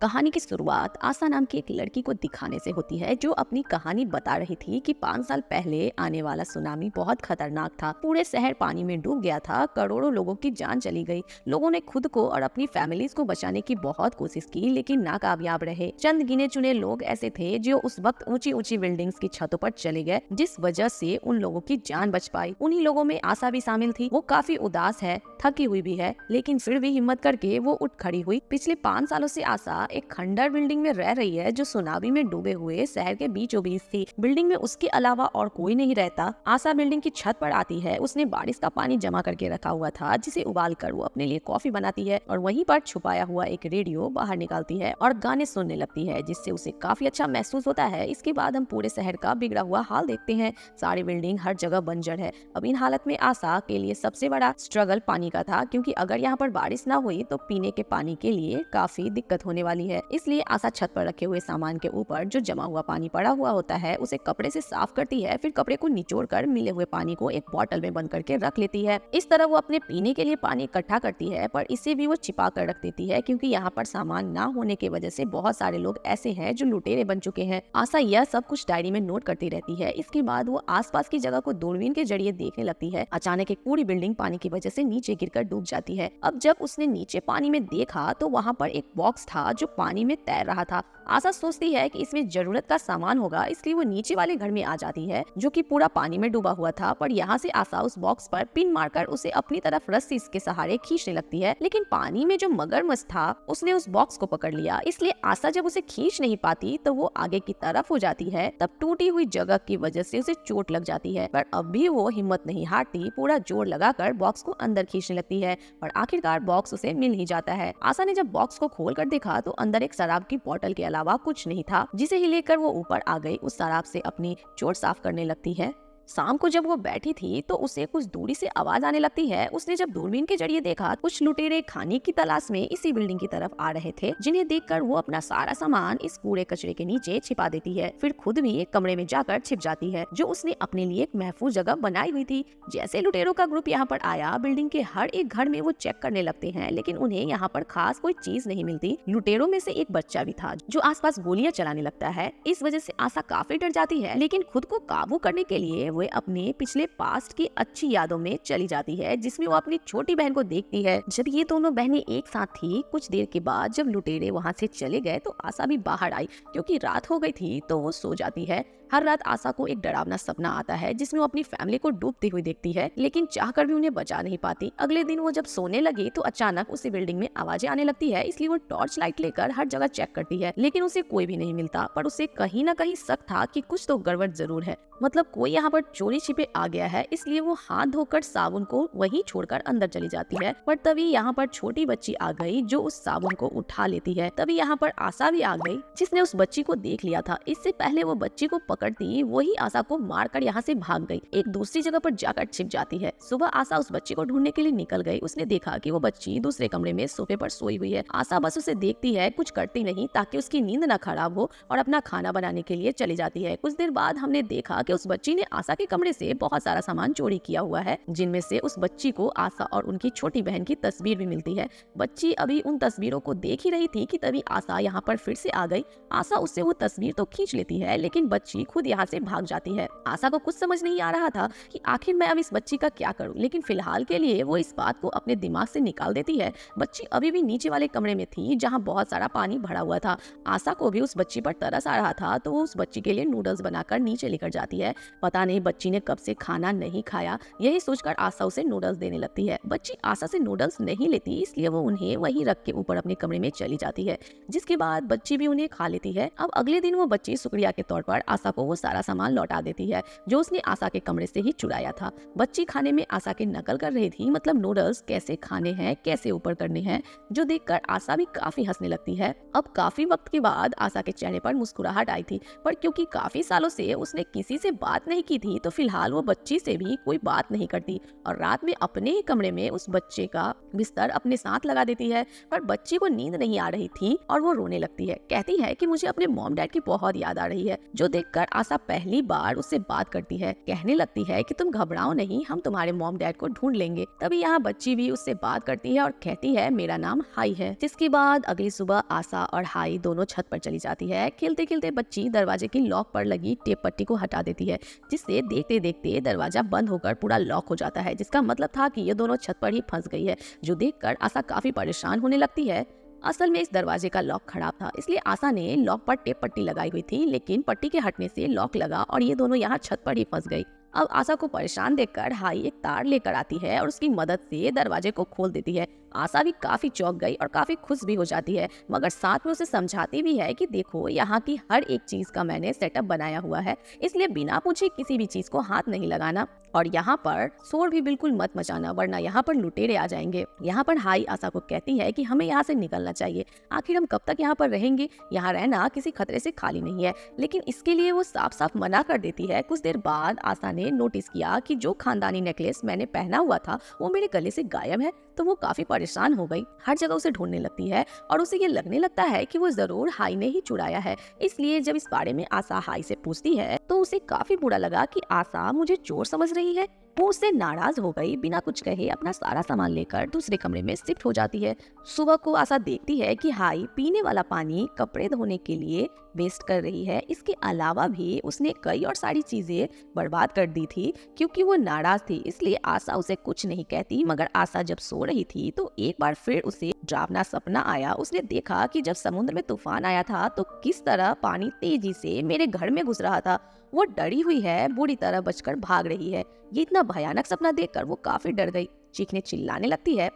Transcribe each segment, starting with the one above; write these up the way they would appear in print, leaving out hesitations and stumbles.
कहानी की शुरुआत आशा नाम की एक लड़की को दिखाने से होती है, जो अपनी कहानी बता रही थी कि 5 साल पहले आने वाला सुनामी बहुत खतरनाक था। पूरे शहर पानी में डूब गया था, करोड़ों लोगों की जान चली गई। लोगों ने खुद को और अपनी फैमिलीज को बचाने की बहुत कोशिश की, लेकिन नाकामयाब रहे। चंद गिने चुने लोग ऐसे थे जो उस वक्त ऊंची ऊंची बिल्डिंग्स की छतों पर चले गए, जिस वजह से उन लोगों की जान बच पाई। उन्हीं लोगों में आशा भी शामिल थी। वो काफी उदास है, थकी हुई भी है, लेकिन फिर भी हिम्मत करके वो उठ खड़ी हुई। पिछले 5 सालों से आशा एक खंडर बिल्डिंग में रह रही है, जो सुनामी में डूबे हुए शहर के बीचों बीच थी। बिल्डिंग में उसके अलावा और कोई नहीं रहता। आशा बिल्डिंग की छत पर आती है। उसने बारिश का पानी जमा करके रखा हुआ था, जिसे उबाल कर वो अपने लिए कॉफी बनाती है और वहीं पर छुपाया हुआ एक रेडियो बाहर निकालती है और गाने सुनने लगती है, जिससे उसे काफी अच्छा महसूस होता है। इसके बाद हम पूरे शहर का बिगड़ा हुआ हाल देखते हैं। सारी बिल्डिंग हर जगह बंजर है। अब इन हालत में आशा के लिए सबसे बड़ा स्ट्रगल पानी का था, क्योंकि अगर यहाँ पर बारिश ना हुई तो पीने के पानी के लिए काफी दिक्कत होने वाली है। इसलिए आशा छत पर रखे हुए सामान के ऊपर जो जमा हुआ पानी पड़ा हुआ होता है, उसे कपड़े से साफ करती है। फिर कपड़े को निचोड़कर मिले हुए पानी को एक बोतल में बंद करके रख लेती है। इस तरह वो अपने पीने के लिए पानी इकट्ठा करती है, पर इसे भी वो छिपा कर रख देती है, क्योंकि यहाँ पर सामान ना होने की वजह से बहुत सारे लोग ऐसे हैं जो लुटेरे बन चुके हैं। आशा यह सब कुछ डायरी में नोट करती रहती है। इसके बाद वो आसपास की जगह को दूरबीन के जरिए देखने लगती है। अचानक एक पूरी बिल्डिंग पानी की वजह से नीचे गिरकर डूब जाती है। अब जब उसने नीचे पानी में देखा तो वहाँ पर एक बॉक्स था जो पानी में तैर रहा था। आशा सोचती है कि इसमें जरूरत का सामान होगा, इसलिए वो नीचे वाले घर में आ जाती है, जो कि पूरा पानी में डूबा हुआ था। पर यहाँ से आशा उस बॉक्स पर पिन मारकर उसे अपनी तरफ रस्सी के सहारे खींचने लगती है, लेकिन पानी में जो मगरमच्छ था उसने उस बॉक्स को पकड़ लिया। इसलिए आशा जब उसे खींच नहीं पाती तो वो आगे की तरफ हो जाती है। तब टूटी हुई जगह की वजह से उसे चोट लग जाती है, पर अब भी वो हिम्मत नहीं हारती। पूरा जोर लगाकर बॉक्स को अंदर खींचने लगती है और आखिरकार बॉक्स उसे मिल ही जाता है। आशा ने जब बॉक्स को खोल कर देखा तो अंदर एक शराब की बोतल के अलावा कुछ नहीं था, जिसे ही लेकर वो ऊपर आ गई। उस शराब से अपनी चोट साफ करने लगती है। शाम को जब वो बैठी थी तो उसे कुछ दूरी से आवाज आने लगती है। उसने जब दूरबीन के जरिए देखा, कुछ लुटेरे खाने की तलाश में इसी बिल्डिंग की तरफ आ रहे थे, जिन्हें देखकर वो अपना सारा सामान इस कूड़े कचरे के नीचे छिपा देती है। फिर खुद भी एक कमरे में जाकर छिप जाती है, जो उसने अपने लिए एक महफूज जगह बनाई हुई थी। जैसे लुटेरों का ग्रुप यहाँ पर आया, बिल्डिंग के हर एक घर में वो चेक करने लगते हैं, लेकिन उन्हें यहाँ पर खास कोई चीज नहीं मिलती। लुटेरों में से एक बच्चा भी था जो आसपास गोलियां चलाने लगता है। इस वजह से आशा काफी डर जाती है, लेकिन खुद को काबू करने के लिए वे अपने पिछले पास्ट की अच्छी यादों में चली जाती है, जिसमें वो अपनी छोटी बहन को देखती है। जब ये दोनों बहनें एक साथ थी, कुछ देर के बाद जब लुटेरे वहाँ से चले गए तो आशा भी बाहर आई। क्योंकि रात हो गई थी तो वो सो जाती है। हर रात आशा को एक डरावना सपना आता है, जिसमें वो अपनी फैमिली को डूबती हुई देखती है, लेकिन चाहकर भी उन्हें बचा नहीं पाती। अगले दिन वो जब सोने लगी तो अचानक उसी बिल्डिंग में आवाजें आने लगती है। इसलिए वो टॉर्च लाइट लेकर हर जगह चेक करती है, लेकिन उसे कोई भी नहीं मिलता। पर उसे कहीं ना कहीं शक था कि कुछ तो गड़बड़ जरूर है, मतलब कोई यहाँ पर चोरी छिपे आ गया है। इसलिए वो हाथ धोकर साबुन को वहीं छोड़कर अंदर चली जाती है। पर तभी यहाँ पर छोटी बच्ची आ गई, जो उस साबुन को उठा लेती है। तभी यहाँ पर आशा भी आ गई, जिसने उस बच्ची को देख लिया था। इससे पहले वो बच्ची को पकड़ती वही आशा को मारकर यहाँ से भाग गई, एक दूसरी जगह पर जाकर छिप जाती है। सुबह आशा उस बच्ची को ढूंढने के लिए निकल गई। उसने देखा कि वो बच्ची दूसरे कमरे में सोफे पर सोई हुई है। आशा बस उसे देखती है, कुछ करती नहीं, ताकि उसकी नींद न खराब हो, और अपना खाना बनाने के लिए चली जाती है। कुछ देर बाद हमने देखा कि उस बच्ची ने आशा के कमरे से बहुत सारा सामान चोरी किया हुआ है, जिनमें से उस बच्ची को आशा और उनकी छोटी बहन की तस्वीर भी मिलती है। बच्ची अभी उन तस्वीरों को देख ही रही थी कि तभी आशा यहाँ पर फिर से आ गई। आशा उससे वो तस्वीर तो खींच लेती है, लेकिन बच्ची खुद यहाँ से भाग जाती है। आशा को कुछ समझ नहीं आ रहा था कि आखिर मैं अब इस बच्ची का क्या करूं, लेकिन फिलहाल के लिए वो इस बात को अपने दिमाग से निकाल देती है। बच्ची अभी भी नीचे वाले कमरे में थी, जहां बहुत सारा पानी भरा हुआ था। आशा को भी उस बच्ची पर तरस आ रहा था, तो वो उस बच्ची के लिए नूडल्स बनाकर नीचे लेकर जाती है। पता नहीं बच्ची ने कब से खाना नहीं खाया, यही सोचकर आशा उसे नूडल्स देने लगती है। बच्ची आशा से नूडल्स नहीं लेती, इसलिए वो उन्हें वहीं रख के ऊपर अपने कमरे में चली जाती है, जिसके बाद बच्ची भी उन्हें खा लेती है। अब अगले दिन वो बच्ची शुक्रिया के तौर पर आशा को वो सारा सामान लौटा देती है, जो उसने आशा के कमरे से ही चुराया था। बच्ची खाने में आशा की नकल कर रही थी, मतलब नूडल्स कैसे खाने हैं, कैसे ऊपर करने हैं, जो देखकर आशा भी काफी हंसने लगती है। अब काफी वक्त के बाद आशा के चेहरे पर मुस्कुराहट आई थी, पर क्योंकि काफी सालों से उसने किसी से बात नहीं की थी तो फिलहाल वो बच्ची से भी कोई बात नहीं करती और रात में अपने ही कमरे में उस बच्चे का बिस्तर अपने साथ लगा देती है। पर बच्ची को नींद नहीं आ रही थी और वो रोने लगती है। कहती है कि मुझे अपने मॉम डैड की बहुत याद आ रही है, जो देखकर आशा पहली बार उससे बात करती है। कहने लगती है कि तुम घबराओ नहीं, हम तुम्हारे मॉम डैड को ढूंढ लेंगे। तभी यहाँ बच्ची भी उससे बात करती है और कहती है मेरा नाम हाई है। जिसके बाद अगली सुबह आशा और हाई दोनों छत पर चली जाती है। खेलते खेलते बच्ची दरवाजे की लॉक पर लगी टेप पट्टी को हटा देती है, जिससे देखते देखते दरवाजा बंद होकर पूरा लॉक हो जाता है, जिसका मतलब था कि ये दोनों छत पर ही फंस गई है। जो देखकर आशा काफी परेशान होने लगती है। असल में इस दरवाजे का लॉक खराब था, इसलिए आशा ने लॉक पर टेप पट्टी लगाई हुई थी, लेकिन पट्टी के हटने से लॉक लगा और ये दोनों यहाँ छत पर ही फंस गई। अब आशा को परेशान देखकर हाई एक तार लेकर आती है और उसकी मदद से दरवाजे को खोल देती है। आशा भी काफी चौंक गई और काफी खुश भी हो जाती है, मगर साथ में उसे समझाती भी है कि देखो यहाँ की हर एक चीज का मैंने सेटअप बनाया हुआ है, इसलिए बिना पूछे किसी भी चीज को हाथ नहीं लगाना और यहाँ पर शोर भी बिल्कुल मत मचाना, वरना यहाँ पर लुटेरे आ जाएंगे। यहाँ पर हाई आशा को कहती है कि हमें यहाँ से निकलना चाहिए, आखिर हम कब तक यहाँ पर रहेंगे, यहाँ रहना किसी खतरे से खाली नहीं है। लेकिन इसके लिए वो साफ साफ मना कर देती है। कुछ देर बाद आशा ने नोटिस किया कि जो खानदानी नेकलेस मैंने पहना हुआ था वो मेरे गले से गायब है, तो वो काफी परेशान हो गई। हर जगह उसे ढूंढने लगती है और उसे ये लगने लगता है कि वो जरूर हाई ने ही चुराया है। इसलिए जब इस बारे में आशा हाई से पूछती है तो उसे काफी बुरा लगा कि आशा मुझे चोर समझ रही है। वो उससे नाराज हो गई, बिना कुछ कहे अपना सारा सामान लेकर दूसरे कमरे में शिफ्ट हो जाती है। सुबह को आशा देखती है कि हाई पीने वाला पानी कपड़े धोने के लिए वेस्ट कर रही है। इसके अलावा भी उसने कई और सारी चीजें बर्बाद कर दी थी। क्योंकि वो नाराज थी इसलिए आशा उसे कुछ नहीं कहती, मगर आशा जब सो रही थी तो एक बार फिर उसे डरावना सपना आया। उसने देखा कि जब समुद्र में तूफान आया था तो किस तरह पानी तेजी से मेरे घर में घुस रहा था। वो डरी हुई है, बुरी तरह बचकर भाग रही है। ये इतना भयानक सपना देखकर वो काफी डर गई, चीखने चिल्लाने लगती है।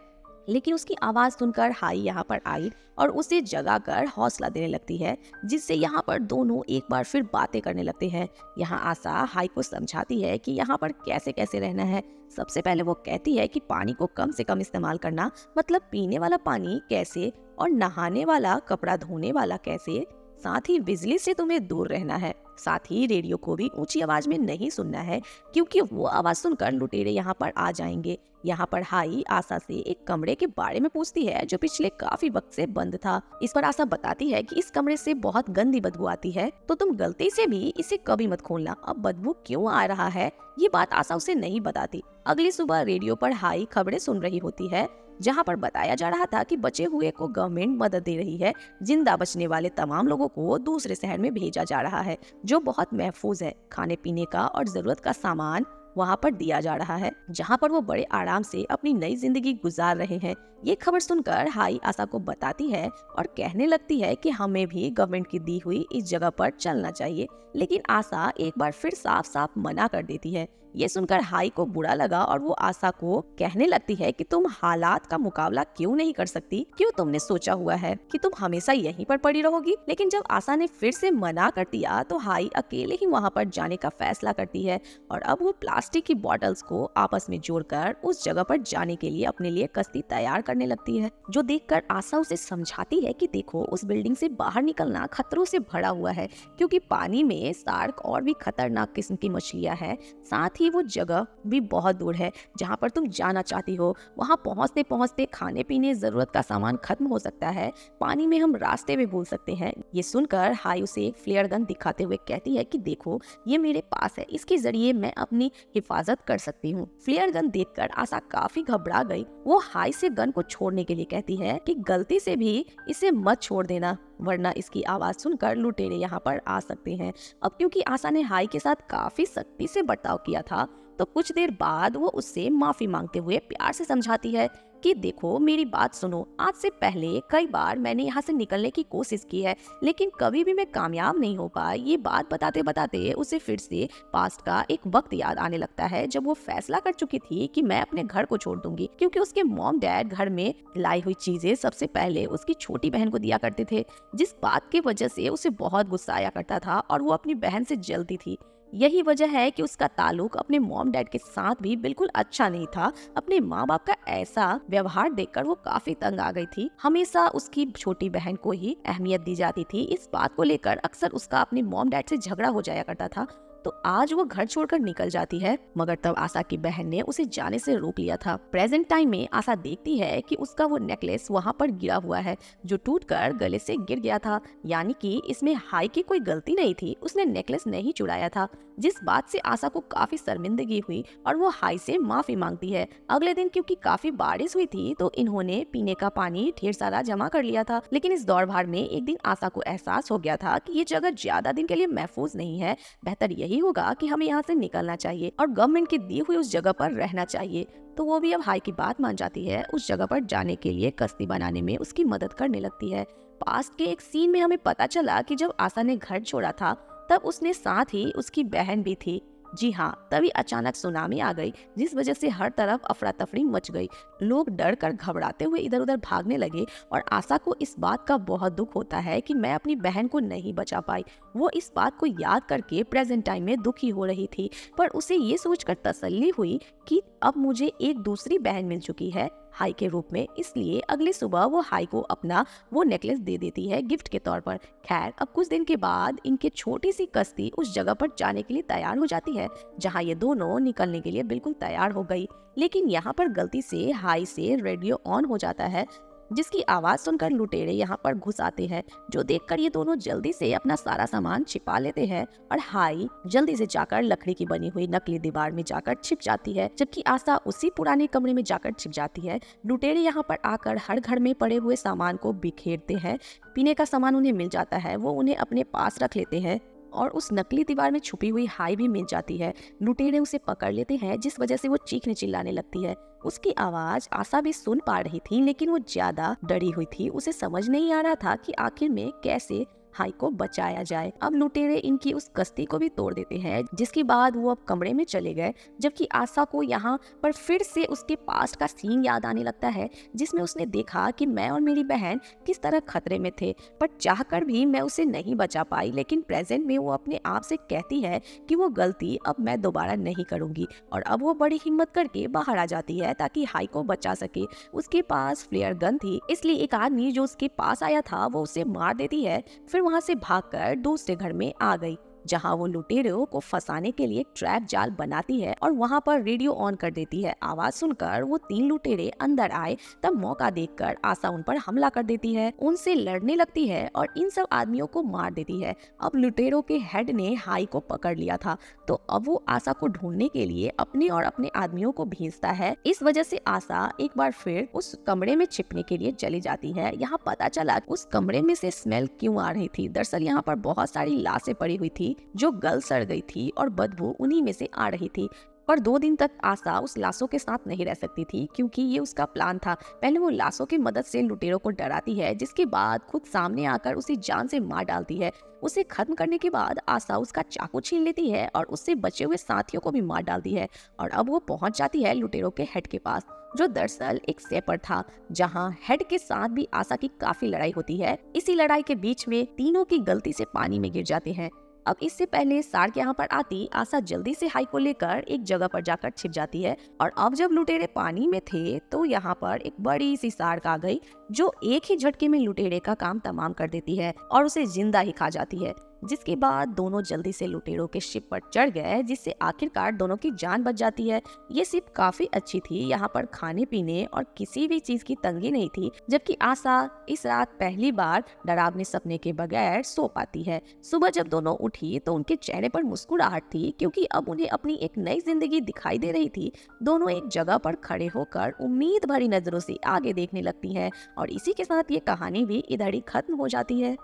लेकिन उसकी आवाज सुनकर हाई यहाँ पर आई और उसे जगाकर हौसला देने लगती है, जिससे यहाँ पर दोनों एक बार फिर बातें करने लगते हैं। यहाँ आशा हाई को समझाती है कि यहाँ पर कैसे कैसे रहना है। सबसे पहले वो कहती है कि पानी को कम से कम इस्तेमाल करना, मतलब पीने वाला पानी कैसे और नहाने वाला कपड़ा धोने वाला कैसे। साथ ही बिजली से तुम्हें दूर रहना है। साथ ही रेडियो को भी ऊंची आवाज में नहीं सुनना है, क्योंकि वो आवाज सुनकर लुटेरे यहाँ पर आ जाएंगे। यहाँ पर हाई आशा से एक कमरे के बारे में पूछती है जो पिछले काफी वक्त से बंद था। इस पर आशा बताती है कि इस कमरे से बहुत गंदी बदबू आती है, तो तुम गलती से भी इसे कभी मत खोलना। अब बदबू क्यों आ रहा है ये बात आशा उसे नहीं बताती। अगली सुबह रेडियो पर हाई खबरें सुन रही होती है, जहाँ पर बताया जा रहा था कि बचे हुए को गवर्नमेंट मदद दे रही है। जिंदा बचने वाले तमाम लोगों को दूसरे शहर में भेजा जा रहा है, जो बहुत महफूज है। खाने पीने का और जरूरत का सामान वहाँ पर दिया जा रहा है, जहाँ पर वो बड़े आराम से अपनी नई जिंदगी गुजार रहे हैं। ये खबर सुनकर हाई आशा को बताती है और कहने लगती है कि हमें भी गवर्नमेंट की दी हुई इस जगह पर चलना चाहिए। लेकिन आशा एक बार फिर साफ साफ मना कर देती है। ये सुनकर हाई को बुरा लगा और वो आशा को कहने लगती है कि तुम हालात का मुकाबला क्यों नहीं कर सकती, क्यों तुमने सोचा हुआ है कि तुम हमेशा यहीं पर पड़ी रहोगी। लेकिन जब आशा ने फिर से मना कर दिया तो हाई अकेले ही वहाँ पर जाने का फैसला करती है और अब वो प्लास्टिक की बॉटल्स को आपस में जोड़कर उस जगह पर जाने के लिए अपने लिए कश्ती तैयार करने लगती है। जो देखकर आशा उसे समझाती है कि देखो, उस बिल्डिंग से बाहर निकलना खतरों से भरा हुआ है, क्योंकि पानी में शार्क और भी खतरनाक किस्म की मछलियां हैं। साथ ही वो जगह भी बहुत दूर है जहाँ पर तुम जाना चाहती हो। वहाँ पहुँचते पहुँचते खाने पीने जरूरत का सामान खत्म हो सकता है। पानी में हम रास्ते भी भूल सकते हैं। ये सुनकर हाई उसे एक फ्लेयर गन दिखाते हुए कहती है कि देखो, ये मेरे पास है, इसके जरिए मैं अपनी हिफाजत कर सकती हूँ। फ्लेयर गन देखकर आशा काफी घबरा गई। वो हाई से गन को छोड़ने के लिए कहती है कि गलती से भी इसे मत छोड़ देना, वरना इसकी आवाज सुनकर लुटेरे यहाँ पर आ सकते हैं। अब क्योंकि आशा ने हाई के साथ काफी सख्ती से बर्ताव किया था, तो कुछ देर बाद वो उससे माफी मांगते हुए प्यार से समझाती है कि देखो, मेरी बात सुनो, आज से पहले कई बार मैंने यहाँ से निकलने की कोशिश की है, लेकिन कभी भी मैं कामयाब नहीं हो पाई। ये बात बताते बताते उसे फिर से पास्ट का एक वक्त याद आने लगता है, जब वो फैसला कर चुकी थी कि मैं अपने घर को छोड़ दूंगी, क्योंकि उसके मॉम डैड घर में लाई हुई चीजें सबसे पहले उसकी छोटी बहन को दिया करते थे, जिस बात की वजह से उसे बहुत गुस्सा आया करता था और वो अपनी बहन से जलती थी। यही वजह है कि उसका ताल्लुक अपने मॉम डैड के साथ भी बिल्कुल अच्छा नहीं था। अपने माँ बाप का ऐसा व्यवहार देखकर वो काफी तंग आ गई थी। हमेशा उसकी छोटी बहन को ही अहमियत दी जाती थी। इस बात को लेकर अक्सर उसका अपने मॉम डैड से झगड़ा हो जाया करता था। तो आज वो घर छोड़कर निकल जाती है, मगर तब आशा की बहन ने उसे जाने से रोक लिया था। प्रेजेंट टाइम में आशा देखती है कि उसका वो नेकलेस वहाँ पर गिरा हुआ है जो टूटकर गले से गिर गया था, यानी कि इसमें हाई की कोई गलती नहीं थी, उसने नेकलेस नहीं चुराया था। जिस बात से आशा को काफी शर्मिंदगी हुई और वो हाई से माफी मांगती है। अगले दिन क्योंकि काफी बारिश हुई थी तो इन्होंने पीने का पानी ढेर सारा जमा कर लिया था, लेकिन इस दौड़ भाड़ में एक दिन आशा को एहसास हो गया था कि ये जगह ज्यादा दिन के लिए महफूज नहीं है, बेहतर यही होगा कि हमें यहाँ से निकलना चाहिए और गवर्नमेंट की दी हुई उस जगह पर रहना चाहिए। तो वो भी अब हाई की बात मान जाती है, उस जगह पर जाने के लिए कश्ती बनाने में उसकी मदद करने लगती है। पास्ट के एक सीन में हमें पता चला कि जब आशा ने घर छोड़ा था तब उसने साथ ही उसकी बहन भी थी। जी हाँ, तभी अचानक सुनामी आ गई जिस वजह से हर तरफ अफरा तफरी मच गई। लोग डर कर घबराते हुए इधर उधर भागने लगे और आशा को इस बात का बहुत दुख होता है कि मैं अपनी बहन को नहीं बचा पाई। वो इस बात को याद करके प्रेजेंट टाइम में दुखी हो रही थी, पर उसे ये सोचकर तसल्ली हुई कि अब मुझे एक दूसरी बहन मिल चुकी है हाई के रूप में, इसलिए अगली सुबह वो हाई को अपना वो नेकलेस दे देती है गिफ्ट के तौर पर। खैर, अब कुछ दिन के बाद इनके छोटी सी कश्ती उस जगह पर जाने के लिए तैयार हो जाती है जहाँ ये दोनों निकलने के लिए बिल्कुल तैयार हो गई। लेकिन यहाँ पर गलती से हाई से रेडियो ऑन हो जाता है, जिसकी आवाज सुनकर लुटेरे यहाँ पर घुस आते हैं, जो देखकर ये दोनों जल्दी से अपना सारा सामान छिपा लेते हैं और हाई जल्दी से जाकर लकड़ी की बनी हुई नकली दीवार में जाकर छिप जाती है, जबकि आशा उसी पुराने कमरे में जाकर छिप जाती है। लुटेरे यहाँ पर आकर हर घर में पड़े हुए सामान को बिखेरते हैं। पीने का सामान उन्हें मिल जाता है, वो उन्हें अपने पास रख लेते हैं और उस नकली दीवार में छुपी हुई हाई भी मिल जाती है। लुटेरे उसे पकड़ लेते हैं, जिस वजह से वो चीखने चिल्लाने लगती है। उसकी आवाज आशा भी सुन पा रही थी, लेकिन वो ज्यादा डरी हुई थी, उसे समझ नहीं आ रहा था कि आखिर में कैसे हाई को बचाया जाए। अब लुटेरे इनकी उस कश्ती को भी तोड़ देते हैं, जिसके बाद वो अब कमरे में चले गए, जबकि आशा को यहाँ पर फिर से उसके पास्ट का सीन याद आने लगता है जिसमें उसने देखा कि मैं और मेरी बहन किस तरह खतरे में थे, पर चाहकर भी मैं उसे नहीं बचा पाई। लेकिन प्रेजेंट में वो अपने आप से कहती है कि वो गलती अब मैं दोबारा नहीं करूंगी और अब वो बड़ी हिम्मत करके बाहर आ जाती है ताकि हाई को बचा सके। उसके पास फ्लेयर गन थी, इसलिए एक आदमी जो उसके पास आया था वो उसे मार देती है, फिर वहां से भागकर दूसरे घर में आ गई जहां वो लुटेरों को फंसाने के लिए ट्रैप जाल बनाती है और वहां पर रेडियो ऑन कर देती है। आवाज सुनकर वो 3 लुटेरे अंदर आए, तब मौका देखकर आशा उन पर हमला कर देती है, उनसे लड़ने लगती है और इन सब आदमियों को मार देती है। अब लुटेरों के हेड ने हाई को पकड़ लिया था, तो अब वो आशा को ढूंढने के लिए अपने और अपने आदमियों को भेजता है। इस वजह से आशा एक बार फिर उस कमरे में छिपने के लिए चली जाती है। यहाँ पता चला उस कमरे में से स्मेल क्यों आ रही थी। दरअसल यहाँ पर बहुत सारी लाशें पड़ी हुई थी जो गल सड़ गई थी और बदबू उन्हीं में से आ रही थी। पर 2 दिन तक आशा उस लाशों के साथ नहीं रह सकती थी, क्योंकि ये उसका प्लान था। पहले वो लाशों की मदद से लुटेरों को डराती है, जिसके बाद खुद सामने आकर उसे जान से मार डालती है। उसे खत्म करने के बाद आशा उसका चाकू छीन लेती है और उससे बचे हुए साथियों को भी मार डालती है और अब वो पहुंच जाती है लुटेरों के हेड के पास, जो दरअसल एक सेपर था, जहां हेड के साथ भी आशा की काफी लड़ाई होती है। इसी लड़ाई के बीच में तीनों की गलती से पानी में गिर जाते हैं। अब इससे पहले सार्क यहाँ पर आती, आशा जल्दी से हाई को लेकर एक जगह पर जाकर छिप जाती है और अब जब लुटेरे पानी में थे तो यहाँ पर एक बड़ी सी सार्क आ गई जो एक ही झटके में लुटेरे का काम तमाम कर देती है और उसे जिंदा ही खा जाती है। जिसके बाद दोनों जल्दी से लुटेरों के शिप पर चढ़ गए, जिससे आखिरकार दोनों की जान बच जाती है। ये शिप काफी अच्छी थी, यहाँ पर खाने पीने और किसी भी चीज की तंगी नहीं थी, जबकि आशा इस रात पहली बार डरावने सपने के बगैर सो पाती है। सुबह जब दोनों उठी तो उनके चेहरे पर मुस्कुराहट थी, क्योंकि अब उन्हें अपनी एक नई जिंदगी दिखाई दे रही थी। दोनों एक जगह पर खड़े होकर उम्मीद भरी नजरों से आगे देखने लगती हैं और इसी के साथ ये कहानी भी इधर ही खत्म हो जाती है।